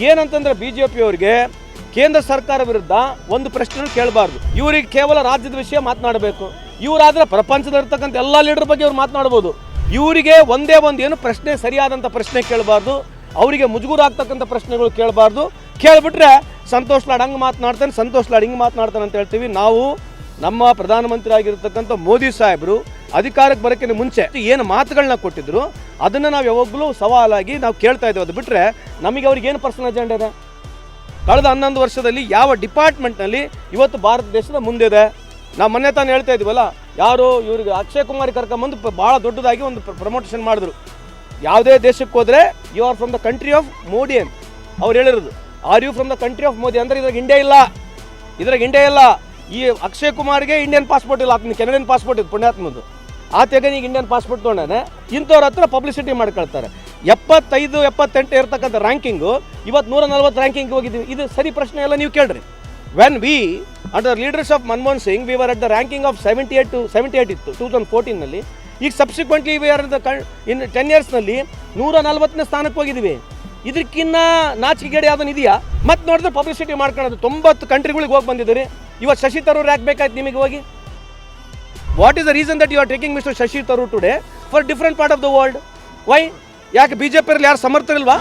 ಏನಂತಂದ್ರೆ BJP ಅವರಿಗೆ ಕೇಂದ್ರ ಸರ್ಕಾರ ವಿರುದ್ಧ ಒಂದು ಪ್ರಶ್ನೆ ಕೇಳಬಾರ್ದು. ಇವರಿಗೆ ಕೇವಲ ರಾಜ್ಯದ ವಿಷಯ ಮಾತನಾಡಬೇಕು. ಇವರಾದ್ರೆ ಪ್ರಪಂಚದಲ್ಲಿರ್ತಕ್ಕಂಥ ಎಲ್ಲ ಲೀಡರ್ ಬಗ್ಗೆ ಅವ್ರು ಮಾತನಾಡ್ಬೋದು. ಇವರಿಗೆ ಒಂದೇ ಒಂದು ಏನು ಪ್ರಶ್ನೆ, ಸರಿಯಾದಂಥ ಪ್ರಶ್ನೆ ಕೇಳಬಾರ್ದು. ಅವರಿಗೆ ಮುಜುಗರ ಆಗ್ತಕ್ಕಂಥ ಪ್ರಶ್ನೆಗಳು ಕೇಳಬಾರ್ದು. ಕೇಳಿಬಿಟ್ರೆ ಸಂತೋಷ್ ಲಾಡ್ ಹಂಗೆ ಮಾತನಾಡ್ತಾನೆ, ಸಂತೋಷ್ ಲಾಡ್ ಹಿಂಗೆ ಮಾತನಾಡ್ತಾನೆ ಅಂತ ಹೇಳ್ತೀವಿ. ನಾವು ನಮ್ಮ ಪ್ರಧಾನಮಂತ್ರಿ ಆಗಿರ್ತಕ್ಕಂಥ ಮೋದಿ ಸಾಹೇಬರು ಅಧಿಕಾರಕ್ಕೆ ಬರೋಕ್ಕಿಂತ ಮುಂಚೆ ಏನು ಮಾತುಗಳನ್ನ ಕೊಟ್ಟಿದ್ರು ಅದನ್ನು ನಾವು ಯಾವಾಗಲೂ ಸವಾಲಾಗಿ ನಾವು ಕೇಳ್ತಾ ಇದ್ದೇವೆ. ಅದು ಬಿಟ್ಟರೆ ನಮಗೆ ಅವ್ರಿಗೆ ಏನು ಪರ್ಸನಲ್ ಅಜೆಂಡಾ ಇದೆ? ಕಳೆದ 11 ವರ್ಷದಲ್ಲಿ ಯಾವ ಡಿಪಾರ್ಟ್ಮೆಂಟ್ನಲ್ಲಿ ಇವತ್ತು ಭಾರತ ದೇಶದ ಮುಂದಿದೆ? ನಾವು ಮೊನ್ನೆ ತಾನು ಹೇಳ್ತಾ ಇದ್ದೀವಲ್ಲ, ಯಾರು ಇವ್ರಿಗೆ ಅಕ್ಷಯ್ ಕುಮಾರ್ ಕರ್ಕೊಂಬಂದು ಭಾಳ ದೊಡ್ಡದಾಗಿ ಒಂದು ಪ್ರಮೋಷನ್ ಮಾಡಿದ್ರು. ಯಾವುದೇ ದೇಶಕ್ಕೆ ಹೋದರೆ you are from the country of Modi ಅಂತ ಅವ್ರು ಹೇಳಿರೋದು. Are you from the country of Modi ಅಂದರೆ ಇದ್ರಾಗ ಇಂಡಿಯಾ ಇಲ್ಲ. ಈ ಅಕ್ಷಯ್ ಕುಮಾರ್ಗೆ ಇಂಡಿಯನ್ ಪಾಸ್ಪೋರ್ಟ್ ಇಲ್ಲ, ಆತನ ಕೆನಡಿಯನ್ ಪಾಸ್ಪೋರ್ಟ್ ಇದೆ ಪುಣ್ಯಾತ್ಮದು. ಆತಗೆ ಈಗ ಇಂಡಿಯನ್ ಪಾಸ್ಪೋರ್ಟ್ ತೊಗೊಂಡಾನೆ. ಇಂಥವ್ರ ಹತ್ರ ಪಬ್ಲಿಸಿಟಿ ಮಾಡ್ಕೊಳ್ತಾರೆ. 75-78 ಇರ್ತಕ್ಕಂಥ ರ್ಯಾಂಕಿಂಗು ಇವತ್ತು 140 ರ್ಯಾಂಕಿಂಗ್ ಹೋಗಿದ್ದೀವಿ. ಇದು ಸರಿ ಪ್ರಶ್ನೆ ಎಲ್ಲ ನೀವು ಕೇಳ್ರಿ. When we under leaders of Manmohan Singh we were at the ranking of 78 ಇತ್ತು 2014ನಲ್ಲಿ. ಈಗ ಸಬ್ಸಿಕ್ವೆಂಟ್ಲಿ ವಿ ಆರ್ ಇನ್ 10 ಇಯರ್ಸ್ನಲ್ಲಿ 140ನೇ ಸ್ಥಾನಕ್ಕೆ ಹೋಗಿದ್ದೀವಿ. ಇದಕ್ಕಿನ್ನ ನಾಚಿಕೆಗೇಡಿ ಯಾವುದನ್ನು ಇದೆಯಾ? ಮತ್ತೆ ನೋಡಿದ್ರೆ ಪಬ್ಲಿಸಿಟಿ ಮಾಡ್ಕೊಳ್ಳೋದು 90 ಕಂಟ್ರಿಗಳಿಗೆ ಹೋಗಿ ಬಂದಿದ್ದೀರಿ. ಇವತ್ತು ಶಶಿ ತರೂರ್ ಯಾಕೆ ಬೇಕಾಯ್ತು ನಿಮಗೆ ಹೋಗಿ? What is the reason that you are taking mister Shashi Tharoor today for different part of the world? Why? ಯಾಕೆ BJP ಯಾರು ಸಮರ್ಥರಿಲ್ವಾ?